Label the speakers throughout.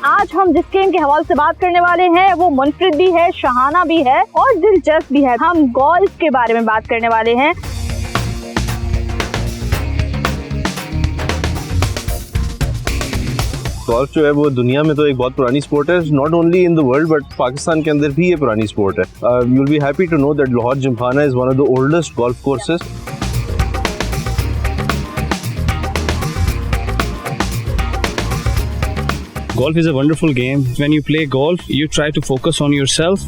Speaker 1: आज हम जिस गेम के हवाले से बात करने वाले हैं वो मुनफरिद भी है, शहाना भी है और दिलचस्प भी है। हम गोल्फ के बारे में बात करने वाले हैं।
Speaker 2: गोल्फ जो है वो दुनिया में तो एक बहुत पुरानी स्पोर्ट है, not only in the world but Pakistan के अंदर भी ये पुरानी स्पोर्ट है। You will be happy to know that Lahore Gymkhana is one of the oldest golf courses.
Speaker 3: Golf is a wonderful game. When you play golf, you try to focus on yourself.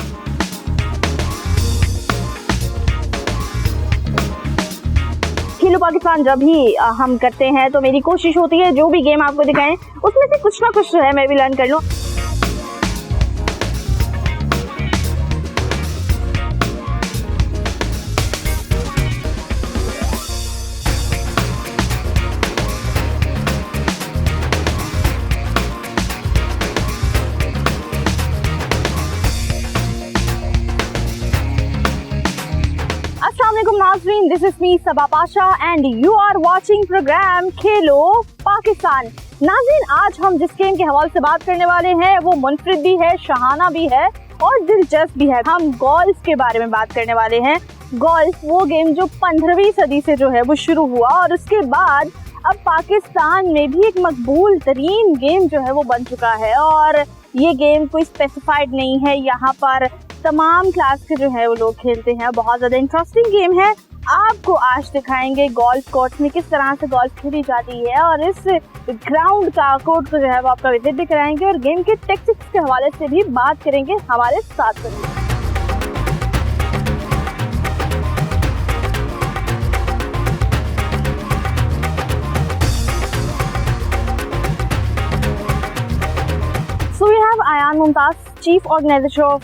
Speaker 1: खेलो पाकिस्तान जब भी हम करते हैं तो मेरी कोशिश होती है जो भी गेम आपको दिखाएं उसमें से कुछ ना कुछ जो है मैं भी लर्न कर लूं। नाज़रीन, this is me Saba Pasha and you are watching program Khelo Pakistan. नाज़रीन, आज हम जिस गेम के हवाले से बात करने वाले हैं वो मुनफरिद भी है, शहाना भी है और दिलचस्प भी है। हम गोल्फ के बारे में बात करने वाले हैं। गोल्फ वो गेम जो 15वीं सदी से जो है वो शुरू हुआ और उसके बाद अब पाकिस्तान में भी एक मकबूल तरीन गेम जो है वो बन चुका है। और ये गेम कोई स्पेसिफाइड नहीं है, यहाँ पर तमाम क्लास के जो है वो लोग खेलते हैं। बहुत ज़्यादा इंटरेस्टिंग गेम है। आपको आज दिखाएंगे गोल्फ कोर्ट में किस तरह से गोल्फ खेली जाती है और इस ग्राउंड का कोर्ट को जो है वो आपका विजिट भी कराएंगे और गेम के टैक्टिक्स के हवाले से भी बात करेंगे हमारे साथ। So we have Ayan Mumtaz, chief organiser of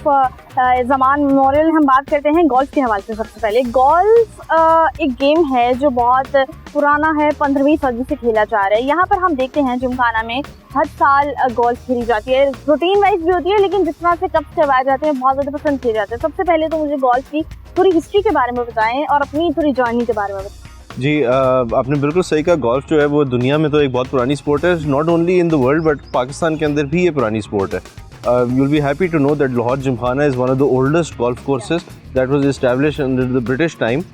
Speaker 1: Zaman memorial. हम बात करते हैं गोल्फ के हवाले से। सबसे पहले गोल्फ एक गेम है जो बहुत पुराना है, 15वीं सदी से खेला जा रहा है। यहाँ पर हम देखते हैं जिमखाना में हर साल गोल्फ खेली जाती है, रूटीन वाइज भी होती है लेकिन जिस तरह से कप करवाए जाते हैं बहुत ज़्यादा पसंद किए जाते हैं। सबसे पहले तो मुझे गोल्फ की पूरी हिस्ट्री के बारे में बताएं और अपनी पूरी जर्नी के बारे में बताएं।
Speaker 2: जी, आपने बिल्कुल सही कहा। गोल्फ जो है वो दुनिया में तो एक बहुत पुरानी स्पोर्ट है, not only in the world but Pakistan के अंदर भी ये पुरानी स्पोर्ट है। You will be happy to know that Lahore Gymkhana is one of the oldest golf courses that was established under the British time.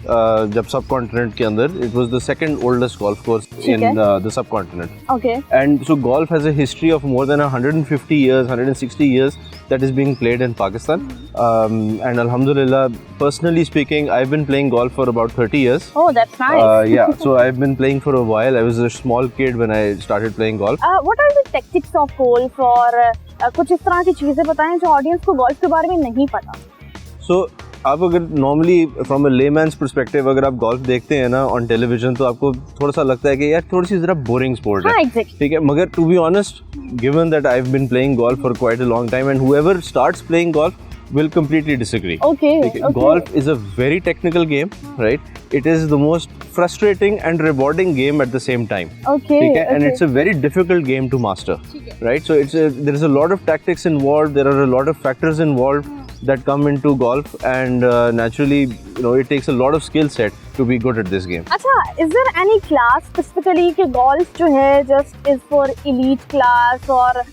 Speaker 2: जब subcontinent के अंदर, it was the second oldest golf course in the subcontinent.
Speaker 1: Okay.
Speaker 2: And so golf has a history of more than 150 years, 160 years that is being played in Pakistan. And Alhamdulillah, personally speaking, I've been playing golf for about 30 years.
Speaker 1: Oh, that's nice.
Speaker 2: Yeah, so I've been playing for a while. I was a small kid when I started playing golf.
Speaker 1: What are the tactics of golf और कुछ इस तरह की चीज़ें बताएं जो audience को golf के बारे में नहीं पता।
Speaker 2: So, आप अगर normally from a layman's perspective अगर आप गोल्फ देखते हैं ना ऑन टेलीविजन तो आपको थोड़ा सा लगता है कि यार थोड़ी सी ज़रा बोरिंग स्पोर्ट है।
Speaker 1: exactly.
Speaker 2: ठीक है, मगर to be honest, given that I have been playing golf for quite a long time and whoever starts playing golf will completely disagree.
Speaker 1: Okay.
Speaker 2: Golf is a very technical game, right? It is the most frustrating and rewarding game at the same time.
Speaker 1: Okay.
Speaker 2: And it's a very difficult game to master, right? So there is a lot of tactics involved. There are a lot of factors involved that come into golf, and naturally, it takes a lot of skill set to be good at this game.
Speaker 1: अच्छा, is there any class specifically कि golf जो है just is for elite class और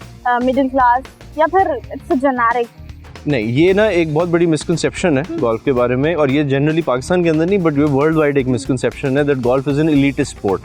Speaker 1: middle class या फिर it's a generic?
Speaker 2: नहीं, ये ना एक बहुत बड़ी मिसकंसेप्शन है गोल्फ के बारे में और ये जनरली पाकिस्तान के अंदर नहीं बट ये वर्ल्ड वाइड एक मिसकंसेप्शन है that golf is an elitist sport.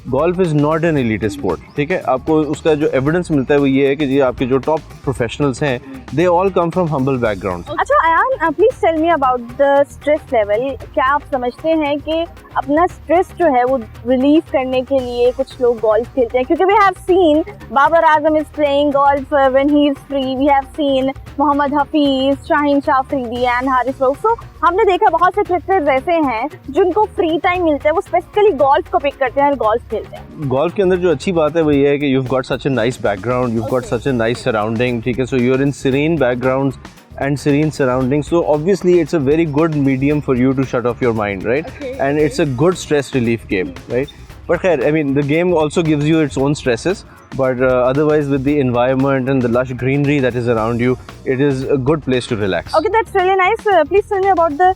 Speaker 2: Golf is not an elitist sport. ठीक है, आपको उसका जो एविडेंस मिलता है वो ये है कि जी आपके जो टॉप प्रोफेशनल्स हैं they all come from humble background.
Speaker 1: अच्छा Ayaan, please tell me about the stress level. क्या आप समझते हैं कि अपना स्ट्रेस जो है वो रिलीव करने के लिए कुछ लोग गोल्फ खेलते हैं? क्योंकि we have seen Babar Azam is playing golf when he is free, we have seen Mohammad Hafeez, Shaheen Shah Afridi and Haris Rauf. So हमने देखा बहुत से क्रिकेटर्स ऐसे हैं जिनको फ्री टाइम मिलता है वो स्पेसिफिकली गोल्फ को पिक करते हैं और गोल्फ खेलते हैं।
Speaker 2: गोल्फ के अंदर जो अच्छी बात है वो ये है कि you've got such a nice background, you've got such a nice surrounding, ठीक है, so you're in serene backgrounds and serene surroundings, so obviously it's a very good medium for you to shut off your mind, right?
Speaker 1: Okay.
Speaker 2: And it's a good stress relief game, right? But khair, I mean the game also gives you its own stresses, but otherwise with the environment and the lush greenery that is around you, it is a good place to relax.
Speaker 1: Okay, that's really nice. Please tell me about the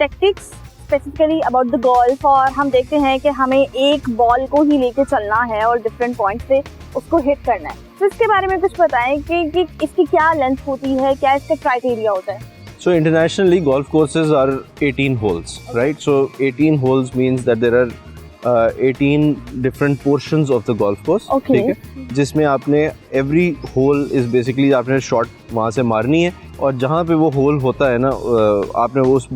Speaker 1: tactics specifically about the golf. और हम देखते हैं कि हमें एक ball को ही लेके चलना है और डिफरेंट पॉइंट से उसको हिट करना है। मैसेज के बारे में कुछ बताएं कि इसकी क्या लेंथ होती है, क्या इसका क्राइटेरिया होता है?
Speaker 2: So internationally, golf courses are 18 holes, right? So 18 holes means that there are 18 different portions of the golf course.
Speaker 1: Okay.
Speaker 2: ठीक है, जिसमें आपने every hole is basically आपने shot वहाँ से मारनी है और जहाँ पे वो hole होता है ना, आपने उस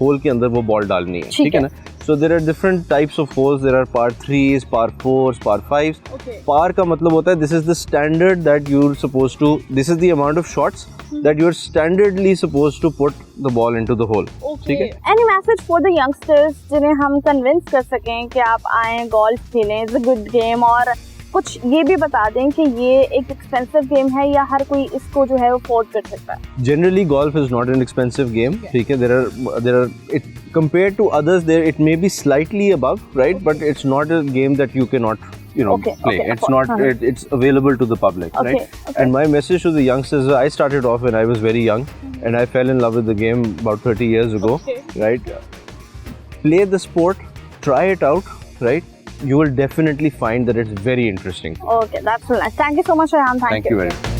Speaker 2: hole के अंदर वो ball डालनी है, ठीक है ना? So there are different types of holes. There are par 3s, par 4s, par 5s.
Speaker 1: Okay.
Speaker 2: Par का मतलब होता है this is the standard that you're supposed to. This is the amount of shots that you're standardly supposed to put the ball into the hole. ठीक है?
Speaker 1: Any message for the youngsters जिन्हें हम convince कर सकें कि आप आएं golf खेलें, it's a good game, और कुछ ये भी बता दें कि ये एक एक्सपेंसिव गेम है या हर कोई इसको जो है वो अफोर्ड कर सकता है?
Speaker 2: Generally, golf is not an expensive game. ठीक है? There are it compared to others, there it may be slightly above, right? But it's not a game that you cannot, play. It's not. It's available to the public, right? And my message to the youngsters: I started off when I was very young, and I fell in love with the game about 30 years ago, right? Play the sport, try it out, right? You will definitely find that it's very interesting.
Speaker 1: Okay, that's nice. Thank you so much, Rayhan.
Speaker 2: Thank you very much.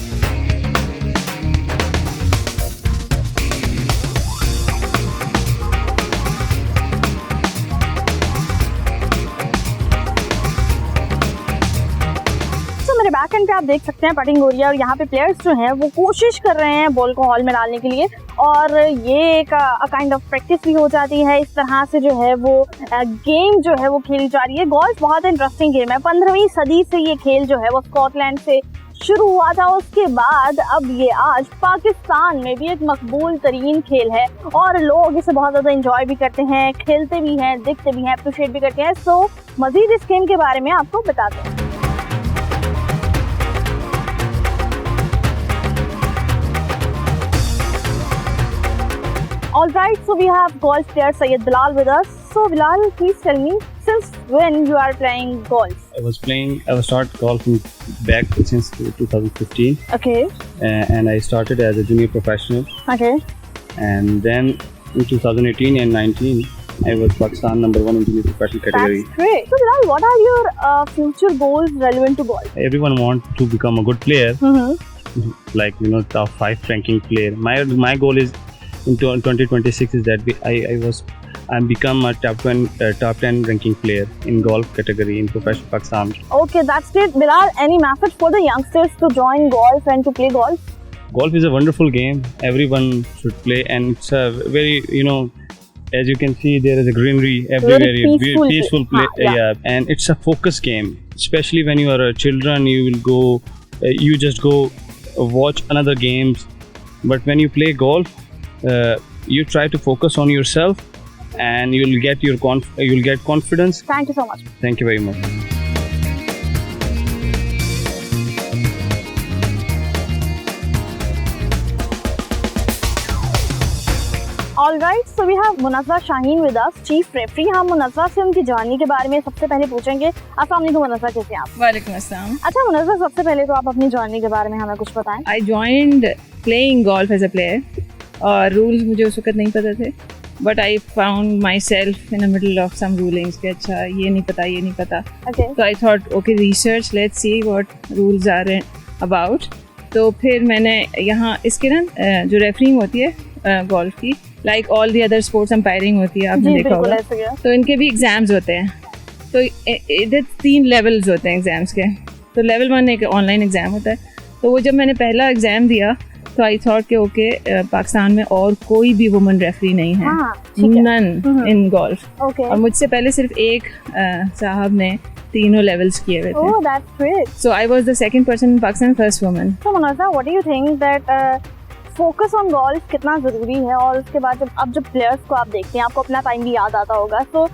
Speaker 1: मेरे back and पे आप देख सकते हैं putting हो रही है और यहाँ पे प्लेयर्स जो हैं वो कोशिश कर रहे हैं बॉल को हॉल में डालने के लिए, और ये एक काइंड ऑफ प्रैक्टिस भी हो जाती है। इस तरह से जो है वो गेम जो है वो खेली जा रही है। गोल्फ बहुत इंटरेस्टिंग गेम है। 15वीं सदी से ये खेल जो है वो स्कॉटलैंड से शुरू हुआ था, उसके बाद अब ये आज पाकिस्तान में भी एक मकबूल तरीन खेल है और लोग इसे बहुत ज़्यादा इंजॉय भी करते हैं, खेलते भी हैं, देखते भी हैं, अप्रिशिएट भी करते हैं। सो मज़ीद इस गेम के बारे में आपको बताते हैं। All right, so we have golf player Syed Bilal with us. So Bilal, please tell me, since when you are playing golf?
Speaker 3: I was started golfing back since 2015.
Speaker 1: Okay.
Speaker 3: And I started as a junior professional.
Speaker 1: Okay.
Speaker 3: And then in 2018 and 19, I was Pakistan #1 in junior professional category.
Speaker 1: That's great. So Bilal, what are your future goals relevant to golf?
Speaker 3: Everyone wants to become a good player,
Speaker 1: Mm-hmm.
Speaker 3: like top 5 ranking player. My goal is in 2026 is that I'm become a top 10 ranking player in golf category in professional Pakistan.
Speaker 1: Okay, that's great. Bilal, any message for the youngsters to join golf and to play golf?
Speaker 3: Golf is a wonderful game. Everyone should play, and it's a very, as you can see, there is a greenery everywhere.
Speaker 1: Very
Speaker 3: peaceful play. Yeah, and it's a focus game. Especially when you are a children, you will go, you just go watch another games. But when you play golf, you try to focus on yourself, and you'll get confidence.
Speaker 1: Thank you so much.
Speaker 3: Thank you very much.
Speaker 1: All right, so we have Munazza Shaheen with us, Chief Referee. हम मुनज़्ज़ा से उनकी journey के बारे में सबसे पहले पूछेंगे। अस्सलाम वालेकुम मुनज़्ज़ा, कैसे हैं आप?
Speaker 4: वालेकुम अस्सलाम।
Speaker 1: अच्छा मुनज़्ज़ा, सबसे पहले तो आप अपनी जर्नी के बारे में हमें कुछ बताएं।
Speaker 4: I joined playing golf as a player और रूल्स मुझे उस वक्त नहीं पता थे, but I found myself in the middle of some rulings कि अच्छा ये नहीं पता। तो I thought okay, research, let's see what rules are about. तो फिर मैंने यहाँ इसके ना जो रेफरिंग होती है गोल्फ की, like all the other sports umpiring होती है, आपने देखा होगा, तो इनके भी एग्जाम्स होते हैं। तो इधर 3 लेवल्स होते हैं एग्जाम्स के। तो लेवल 1 एक ऑनलाइन एग्ज़ाम होता है। तो वो जब मैंने पहला एग्ज़ाम दिया तो आई थॉट कि ओके, पाकिस्तान में और कोई भी वुमन रेफरी नहीं है, नन इन गोल्फ। और मुझसे पहले सिर्फ एक साहब ने तीनों लेवल्स किए हुए थे।
Speaker 1: Oh, that's great.
Speaker 4: So I was the second person in Pakistan, first woman.
Speaker 1: So Munazza, what do you think that focus on golf कितना ज़रूरी है? और उसके बाद जब प्लेयर्स को आप देखते हैं, आपको अपना टाइम भी याद आता होगा, तो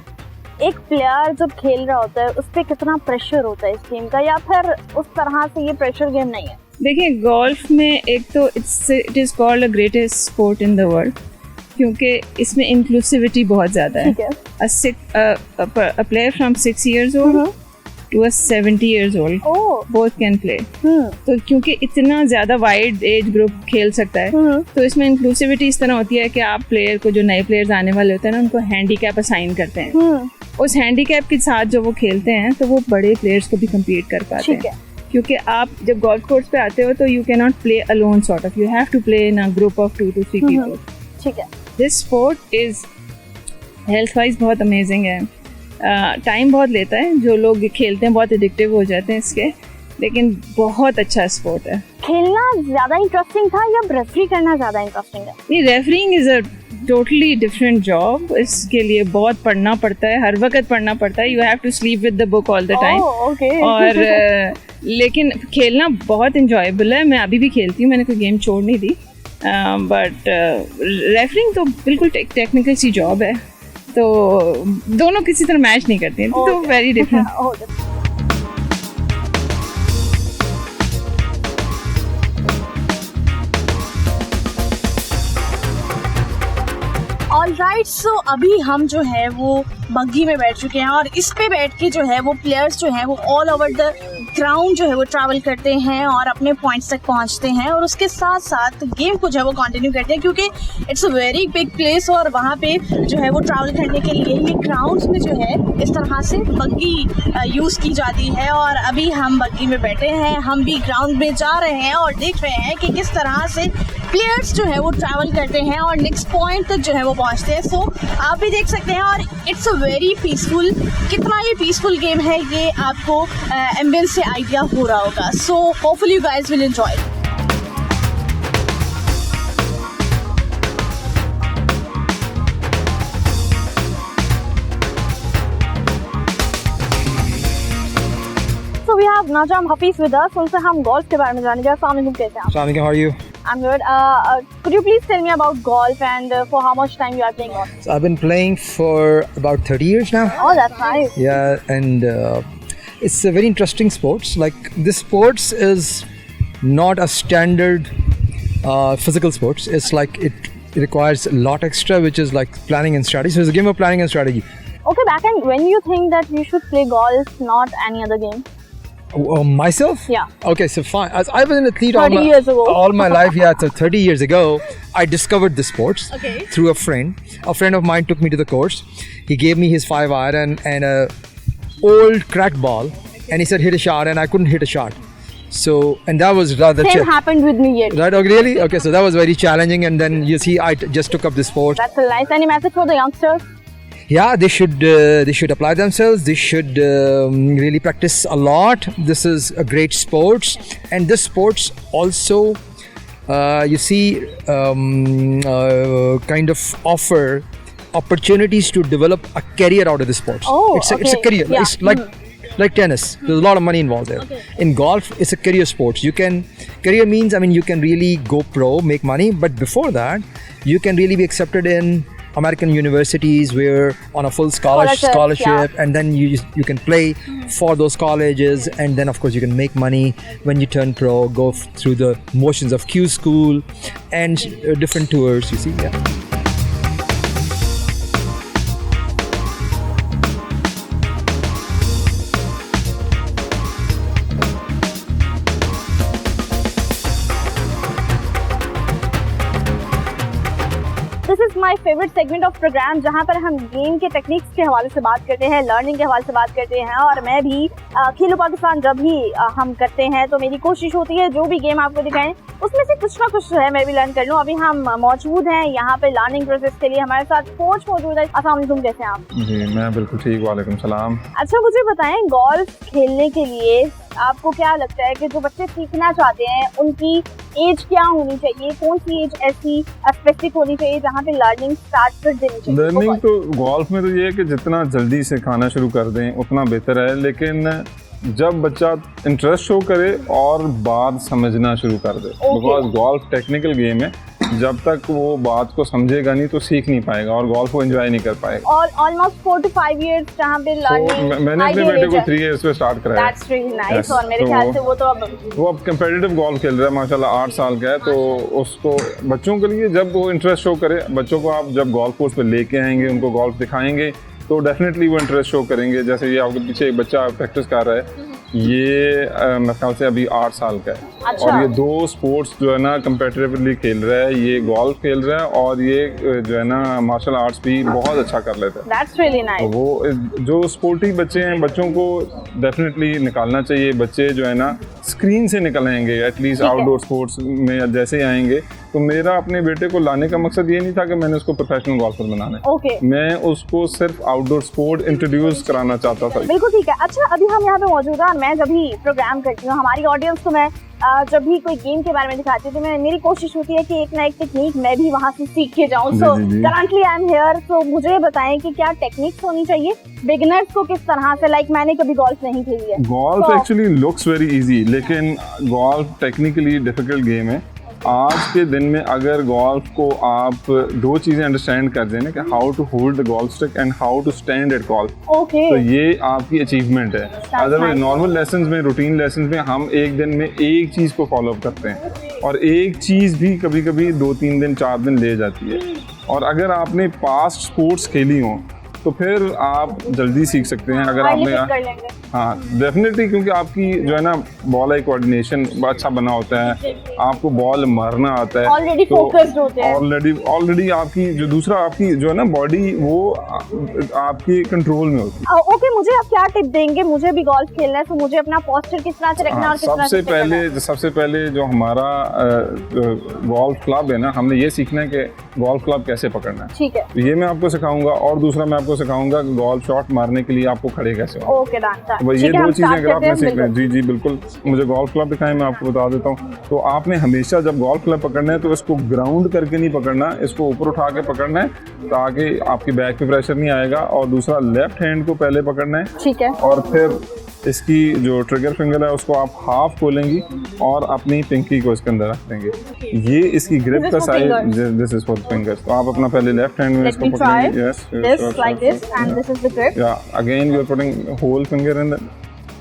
Speaker 1: एक प्लेयर जब खेल रहा होता है उस पर कितना प्रेशर होता है इस गेम का, या फिर उस तरह से ये प्रेशर गेम नहीं है?
Speaker 4: देखिए, गोल्फ में एक तो it is called the greatest sport in the world, क्योंकि इसमें इंक्लूसिविटी बहुत ज़्यादा है। A player from 6 years old to a 70 years old, both can play. तो क्योंकि इतना ज़्यादा वाइड एज ग्रुप खेल सकता है, तो इसमें इंक्लूसिविटी इस तरह होती है कि आप प्लेयर को, जो नए प्लेयर्स आने वाले होते हैं ना, उनको हैंडीकैप असाइन करते हैं। उस हैंडीकैप के साथ जो वो खेलते हैं, तो वो बड़े प्लेयर्स को भी कम्पीट कर पाते हैं। क्योंकि आप जब गोल्फ कोर्स पे आते हो तो you can not play alone sort of, you have to play in a group of 2 to 3 people.
Speaker 1: ठीक है.
Speaker 4: This sport is health wise बहुत अमेजिंग है. टाइम बहुत लेता है, जो लोग खेलते हैं बहुत एडिक्टिव हो जाते हैं इसके, लेकिन बहुत अच्छा स्पोर्ट है.
Speaker 1: खेलना ज्यादा इंटरेस्टिंग था या रेफरी करना ज्यादा इंटरेस्टिंग है?
Speaker 4: ये referring is a totally different job. इसके लिए बहुत पढ़ना पड़ता है, हर वक्त पढ़ना पड़ता है. You have to sleep with the book all the time. और लेकिन खेलना बहुत इंजॉयबल है. मैं अभी भी खेलती हूँ, मैंने कोई गेम छोड़ नहीं दी. बट रेफरिंग तो बिल्कुल टेक्निकल सी जॉब है, तो दोनों किसी तरह मैच नहीं करती हैं, तो वेरी डिफरेंट.
Speaker 1: ऑलराइट, सो अभी हम जो है वो बग्गी में बैठ चुके हैं और इस पे बैठ के जो है वो प्लेयर्स जो है वो ऑल ओवर द ग्राउंड जो है वो ट्रैवल करते हैं और अपने पॉइंट्स तक पहुंचते हैं और उसके साथ साथ गेम को जो है वो कंटिन्यू करते हैं, क्योंकि it's a very big place और वहाँ पे जो है वो ट्रैवल करने के लिए ये ग्राउंड्स में जो है इस तरह से बग्गी यूज़ की जाती है. और अभी हम बग्गी में बैठे हैं, हम भी ग्राउंड में जा रहे हैं और देख रहे हैं कि किस तरह से प्लेयर्स जो है वो ट्रैवल करते हैं और नेक्स्ट पॉइंट तक जो है वो पहुँचते हैं. सो आप भी देख सकते हैं और इट्स अ वेरी पीसफुल. कितना ये पीसफुल गेम है ये आपको एम्बियंस से आइडिया हो रहा होगा. So hopefully you guys will enjoy. So we have Najam Hafiz with us. उनसे हम गोल्फ के बारे में जानेंगे. अस्सलाम वालेकुम, कैसे हैं आप?
Speaker 5: Assalamualaikum, how are you?
Speaker 1: I'm good. Could you please tell me about golf and for how much time you are playing golf?
Speaker 5: So I've been playing for about 30 years now.
Speaker 1: Oh, that's nice.
Speaker 5: Yeah, and it's a very interesting sports. Like this sports is not a standard physical sports. It's like it requires a lot extra, which is like planning and strategy. So it's a game of planning and strategy.
Speaker 1: Okay, back and when you think that you should play golf, not any other game?
Speaker 5: Myself?
Speaker 1: Yeah.
Speaker 5: Okay, so fine. As I was an athlete
Speaker 1: 30 years ago.
Speaker 5: all my life. Yeah, so 30 years ago, I discovered the sports
Speaker 1: Okay.
Speaker 5: through a friend. A friend of mine took me to the course. He gave me his 5-iron and a old cracked ball, and he said hit a shot, and I couldn't hit a shot. So, and that was rather
Speaker 1: Same happened with me yet.
Speaker 5: right. Okay, really? Okay, so that was very challenging. And then you see, I just took up the sport.
Speaker 1: That's a nice. Any message for the youngsters?
Speaker 5: Yeah, they should apply themselves. They should really practice a lot. This is a great sports, and this sports also you see kind of offer opportunities to develop a career out of the sports.
Speaker 1: Oh,
Speaker 5: it's a
Speaker 1: okay.
Speaker 5: career.
Speaker 1: Yeah.
Speaker 5: It's like tennis. There's a lot of money involved there.
Speaker 1: Okay.
Speaker 5: In golf, it's a career sports. Career means, I mean, you can really go pro, make money, but before that, you can really be accepted in American universities where on a full scholarship,
Speaker 1: yeah.
Speaker 5: and then you can play for those colleges, and then of course you can make money when you turn pro, go through the motions of Q school and different tours, you see. Yeah.
Speaker 1: This is my favourite segment of program, जहाँ पर हम game के techniques के हवाले से बात करते हैं, लर्निंग के हवाले से बात करते हैं. और मैं भी खेलो पाकिस्तान जब भी हम करते हैं तो मेरी कोशिश होती है जो भी गेम आपको दिखाएं उसमें से कुछ ना कुछ जो है मैं भी लर्न कर लूँ. अभी हम मौजूद हैं यहाँ पे लर्निंग प्रोसेस के लिए, हमारे साथ कोच मौजूद है. अस्सलाम वालेकुम, कैसे हैं आप?
Speaker 6: जी मैं बिल्कुल ठीक. वालेकुम सलाम.
Speaker 1: अच्छा, मुझे बताएं गोल्फ खेलने के लिए आपको क्या लगता है कि जो बच्चे सीखना चाहते हैं उनकी एज क्या होनी चाहिए? कौन सी एज ऐसी स्पेसिफिक होनी चाहिए जहाँ पे लर्निंग स्टार्ट कर देनी चाहिए?
Speaker 6: लर्निंग तो गोल्फ में तो ये है कि जितना जल्दी सिखाना शुरू कर दें उतना बेहतर है, लेकिन जब बच्चा इंटरेस्ट शो करे और बात समझना शुरू कर दे, बिकॉज गोल्फ टेक्निकल गेम है. जब तक वो बात को समझेगा नहीं तो सीख नहीं पाएगा और गोल्फ को एंजॉय नहीं कर पाएगा.
Speaker 1: और ऑलमोस्ट 4 to 5 years जहाँ पे लर्निंग
Speaker 6: मैंने अपने बेटे को 3 years पे स्टार्ट कराया.
Speaker 1: That's really nice.
Speaker 6: Yes.
Speaker 1: और मेरे ख्याल से वो
Speaker 6: अब कंपेटिटिव गोल्फ खेल रहा है माशाल्लाह. 8 साल का है. तो उसको बच्चों के लिए जब वो इंटरेस्ट शो करे, बच्चों को आप जब गोल्फ कोर्स पे लेके आएंगे, उनको गोल्फ दिखाएंगे तो डेफिनेटली वो इंटरेस्ट शो करेंगे. जैसे ये आपके पीछे एक बच्चा प्रैक्टिस कर रहा है, ये मेरे ख्याल से अभी 8 साल का है.
Speaker 1: अच्छा.
Speaker 6: और ये 2 स्पोर्ट्स जो है ना कंपेटिटिवली खेल रहा है. ये गोल्फ खेल रहा है और ये जो है ना मार्शल आर्ट्स भी बहुत अच्छा कर लेता है.
Speaker 1: That's really nice.
Speaker 6: तो वो जो स्पोर्टी बच्चे हैं, बच्चों को डेफिनेटली निकालना चाहिए. बच्चे जो है ना स्क्रीन से निकल आएंगे, एटलीस्ट
Speaker 1: ठीक है।
Speaker 6: आउटडोर स्पोर्ट्स में जैसे ही आएंगे। तो मेरा अपने बेटे को लाने का मकसद ये नहीं था कि मैंने उसको प्रोफेशनल गोल्फर बनाना है।
Speaker 1: ओके,
Speaker 6: मैं उसको सिर्फ आउटडोर स्पोर्ट इंट्रोड्यूस कराना चाहता था।
Speaker 1: बिल्कुल ठीक है। अच्छा, अभी हम यहाँ पे मौजूद हैं। मैं जब भी प्रोग्राम करती हूँ, हमारी ऑडियंस को मैं जब भी कोई गेम के बारे में दिखाती हूँ, तो मेरी कोशिश होती है कि एक ना एक टेक्निक मैं भी वहाँ से सीख के जाऊँ।
Speaker 6: जी,
Speaker 1: सो
Speaker 6: जी, जी।
Speaker 1: करंटली आई एम हियर, तो मुझे बताएं कि क्या टेक्निक्स होनी चाहिए बिगिनर्स को, किस तरह से, लाइक मैंने कभी गोल्फ नहीं खेली है।
Speaker 6: गोल्फ
Speaker 1: तो-
Speaker 6: एक्चुअली लुक्स वेरी इजी, लेकिन गोल्फ टेक्निकली डिफिकल्ट गेम है। आज के दिन में अगर गोल्फ को आप दो चीज़ें अंडरस्टैंड कर दें ना, कि how to hold the golf stick and how to stand at golf,
Speaker 1: okay,
Speaker 6: तो ये आपकी अचीवमेंट है। Otherwise
Speaker 1: nice.
Speaker 6: नॉर्मल लेसन्स में, रूटीन लेसन्स में हम एक दिन में एक चीज़ को फॉलो अप करते हैं, और एक चीज़ भी कभी कभी 2-3 दिन 4 दिन ले जाती है। और अगर आपने पास्ट स्पोर्ट्स खेली हो तो फिर आप जल्दी सीख सकते हैं। अगर
Speaker 1: हाईली
Speaker 6: आपने
Speaker 1: पिक कर लेंगे।
Speaker 6: हाँ डेफिनेटली, क्योंकि आपकी जो है ना बॉल आई कोऑर्डिनेशन अच्छा बना होता है, आपको बॉल मारना आता है,
Speaker 1: Already focused होते हैं।
Speaker 6: ऑलरेडी आपकी जो दूसरा आपकी जो है ना बॉडी, वो आपके कंट्रोल में होती है।
Speaker 1: ओके, मुझे आप क्या टिप देंगे? मुझे भी गोल्फ खेलना है, तो मुझे अपना पोस्चर किस तरह से रखना है और किस तरह से
Speaker 6: सबसे पहले जो हमारा गोल्फ क्लब है ना, हमने ये सीखना है कि गोल्फ क्लब कैसे पकड़ना है।
Speaker 1: ठीक है,
Speaker 6: तो ये मैं आपको सिखाऊंगा, और दूसरा मैं आपको सिखाऊंगा कि गोल्फ शॉट मारने के लिए आपको खड़े कैसे हो।
Speaker 1: Okay, done.
Speaker 6: तो भाई ये दो चीज़ें अगर आपने सीखना है, जी जी बिल्कुल, मुझे गोल्फ क्लब दिखाएं, मैं आपको बता देता हूँ। तो आपने हमेशा जब गोल्फ क्लब पकड़ना है तो इसको ग्राउंड करके नहीं पकड़ना, इसको ऊपर उठा के पकड़ना है, ताकि आपकी बैक पे प्रेशर नहीं आएगा। और दूसरा, लेफ्ट हैंड को पहले पकड़ना है,
Speaker 1: ठीक है,
Speaker 6: और फिर इसकी जो ट्रिगर फिंगर है उसको आप हाफ खोलेंगी और अपनी पिंकी को इसके अंदर रख देंगे। ये इसकी ग्रिप
Speaker 1: This is
Speaker 6: का
Speaker 1: for
Speaker 6: size,
Speaker 1: fingers.
Speaker 6: This is for fingers. तो आप अपना पहले लेफ्ट हैंड में
Speaker 1: let
Speaker 6: इसको
Speaker 1: me try
Speaker 6: पकड़ेंगे। Yes,
Speaker 1: this like this, and this is the grip.
Speaker 6: yeah, again you are putting whole finger in the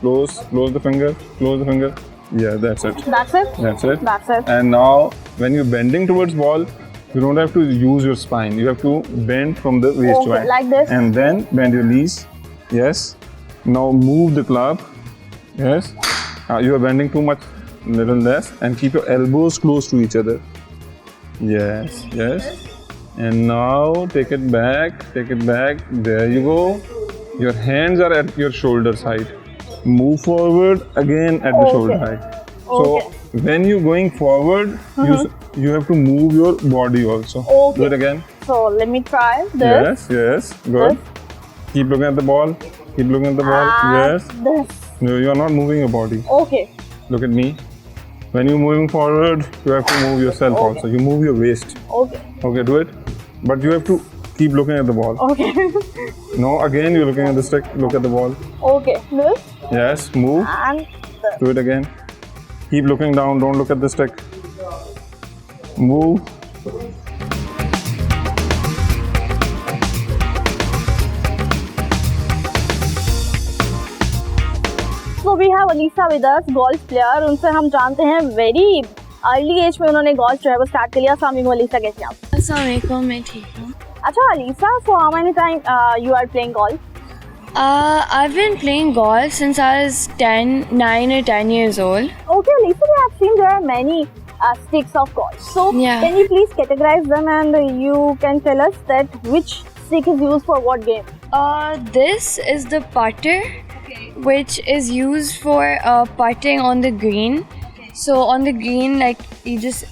Speaker 6: close the finger, yeah, that's it.
Speaker 1: That's it.
Speaker 6: And now when you're bending towards ball, you don't have to use your spine, you have to bend from the waist
Speaker 1: Okay,
Speaker 6: joint,
Speaker 1: like this.
Speaker 6: and then bend your knees. Yes, now move the club. Yes, you are bending too much, little less, and keep your elbows close to each other. Yes, and now take it back, there you go. Your hands are at your shoulders height. Move forward again at the
Speaker 1: Okay.
Speaker 6: shoulder height. So when you're going forward, you have to move your body also.
Speaker 1: Okay.
Speaker 6: Do it again.
Speaker 1: So let me try this.
Speaker 6: Yes, good. Keep looking at the ball. Yes.
Speaker 1: This.
Speaker 6: No, you are not moving your body.
Speaker 1: Okay.
Speaker 6: Look at me. When you're moving forward, you have to move yourself also. You move your waist.
Speaker 1: Okay.
Speaker 6: Okay, do it. But you have to keep looking at the ball.
Speaker 1: Okay.
Speaker 6: No, again you're looking at the stick. Look at the ball.
Speaker 1: Okay. This
Speaker 6: Yes, move.
Speaker 1: and this.
Speaker 6: Do it again. Keep looking down. Don't look at the stick. Move.
Speaker 1: So we have Alisa with us, golf player. उनसे हम जानते हैं very early age में उन्होंने golf जो है वो start कर लिया। अस्सलाम वालेकुम अलीसा, कैसे हैं आप?
Speaker 7: Assalamualaikum, मैं ठीक हूँ।
Speaker 1: अच्छा Alyssa, so how many time you are playing golf?
Speaker 7: I've been playing golf since I was 9 or 10 years old.
Speaker 1: Okay, Alisa, we have seen there are many sticks of golf. So
Speaker 7: Yeah.
Speaker 1: can you please categorize them and you can tell us that which stick is used for what game?
Speaker 7: This is the putter, which is used for putting on the green. So on the green, like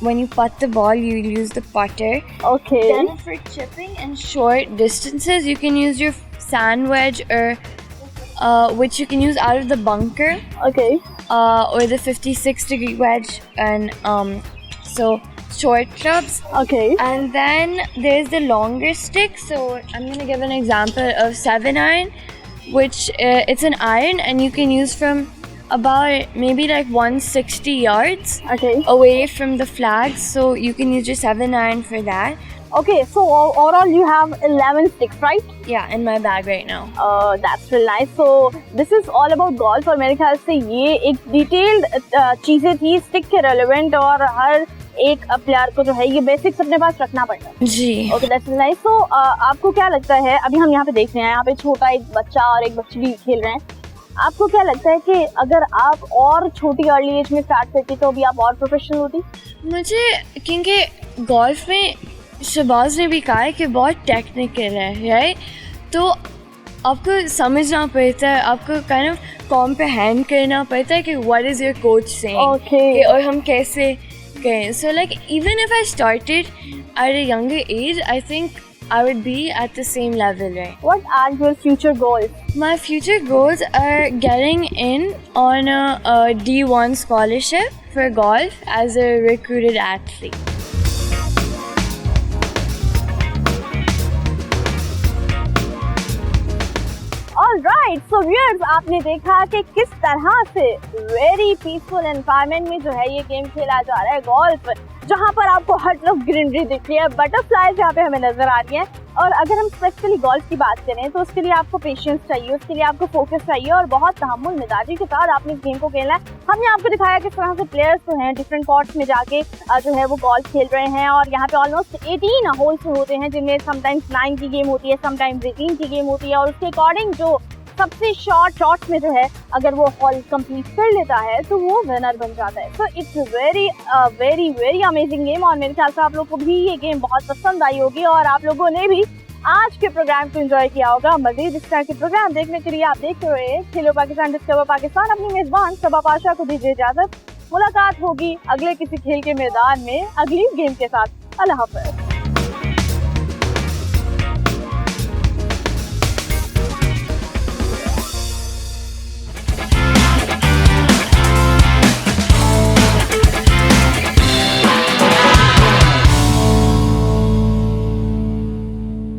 Speaker 7: when you putt the ball, you use the putter.
Speaker 1: Okay.
Speaker 7: Then for chipping and short distances, you can use your sand wedge or which you can use out of the bunker.
Speaker 1: Okay.
Speaker 7: Or the 56-degree wedge, and so short clubs.
Speaker 1: Okay.
Speaker 7: And then there's the longer stick. So I'm gonna give an example of 7-iron, which it's an iron, and you can use from about maybe like 160 yards
Speaker 1: Okay.
Speaker 7: away from the flags. So you can use your 7-iron for that.
Speaker 1: Okay. So overall you have 11 sticks, right?
Speaker 7: Yeah, in my bag right now.
Speaker 1: That's really nice. So this is all about golf और मेरे ख्याल से ये एक detailed चीज़ें थी stick के relevant, और हर एक प्लेयर को जो है ये बेसिक्स अपने पास रखना पड़ता है।
Speaker 7: जी।
Speaker 1: Okay, that's nice. सो आपको क्या लगता है, अभी हम यहाँ पे देख रहे हैं, यहाँ पे छोटा एक बच्चा और एक बच्ची भी खेल रहे हैं, आपको क्या लगता है कि अगर आप और छोटी अर्ली एज में स्टार्ट करती तो अभी आप और प्रोफेशनल होती?
Speaker 7: मुझे क्योंकि गोल्फ में शहबाज ने भी कहा है कि बहुत टेक्निकल है, राइट? तो आपको समझना पड़ता है, आपको काइंड ऑफ कॉम्प्रिहेंड करना पड़ता है कि what is your coach saying,
Speaker 1: Okay.
Speaker 7: और हम कैसे करें. So like even if I started at a younger age, I think I would be at the same level, right?
Speaker 1: What are your future goals?
Speaker 7: My future goals are getting in on a D1 scholarship for golf as a recruited athlete.
Speaker 1: Alright, so viewers, आपने देखा कि किस तरह से very peaceful environment में जो है ये गेम खेला जा रहा है गोल्फ, जहाँ पर आपको हर तरफ ग्रीनरी दिख रही है, बटरफ्लाइज यहाँ पे हमें नजर आ रही हैं. और अगर हम स्पेशली गोल्फ की बात करें तो उसके लिए आपको पेशेंस चाहिए, उसके लिए आपको फोकस चाहिए और बहुत तहम्मुल मिजाजी के साथ आपने इस गेम को खेलना है. हमने आपको दिखाया किस तरह से प्लेयर्स जो हैं डिफरेंट कोर्ट्स में जाके जो है वो गोल्फ खेल रहे हैं. और यहाँ पे ऑलमोस्ट 18 होल्स होते हैं, जिनमें समटाइम्स 9 की गेम होती है, समटाइम्स 18 की गेम होती है. और उसके अकॉर्डिंग जो सबसे शॉर्ट्स में जो है अगर वो हॉल कंप्लीट कर लेता है तो वो विनर बन जाता है. So it's very very very amazing game और मेरे ख्याल से आप लोग को भी ये गेम बहुत पसंद आई होगी और आप लोगों ने भी आज के प्रोग्राम को एंजॉय किया होगा. मजीद इस तरह के प्रोग्राम देखने के लिए आप देख रहे हैं खेलो पाकिस्तान डिस्कवर पाकिस्तान. अपनी मेजबान सबा पाशा को दीजिए इजाजत. मुलाकात होगी अगले किसी खेल के मैदान में अगली गेम के साथ. अल्लाह हाफ़िज़.